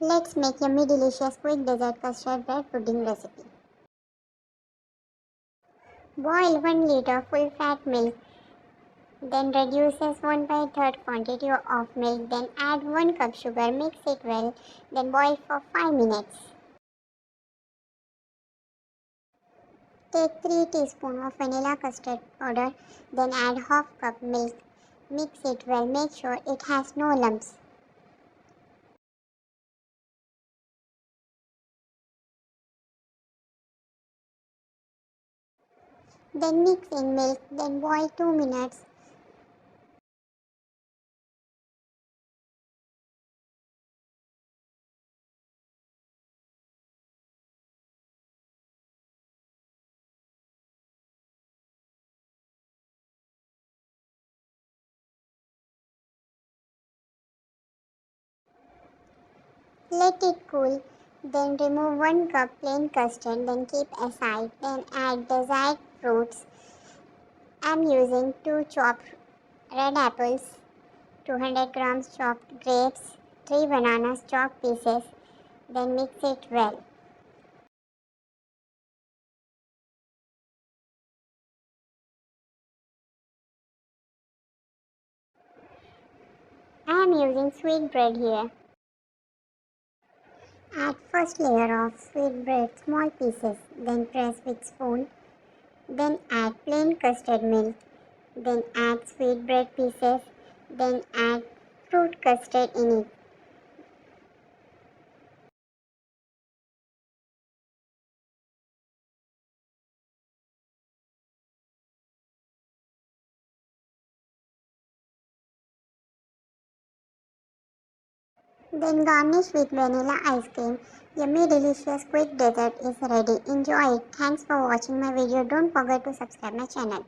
Let's make yummy delicious quick dessert custard bread pudding recipe. Boil 1 liter full fat milk, then reduce as 1/3 quantity of milk, then add 1 cup sugar, mix it well, then boil for 5 minutes. Take 3 teaspoons of vanilla custard powder, then add half cup milk. Mix it well, make sure it has no lumps. Then mix in milk, then boil 2 minutes. Let it cool, then remove 1 cup plain custard, then keep aside, then add desired fruits. I am using 2 chopped red apples, 200 grams chopped grapes, 3 bananas chopped pieces, then mix it well. I am using sweet bread here. Add first layer of sweet bread small pieces, then press with spoon, then add plain custard milk, then add sweet bread pieces, then add fruit custard in it. Then garnish with vanilla ice cream. Yummy delicious quick dessert is ready. Enjoy it. Thanks for watching my video. Don't forget to subscribe my channel.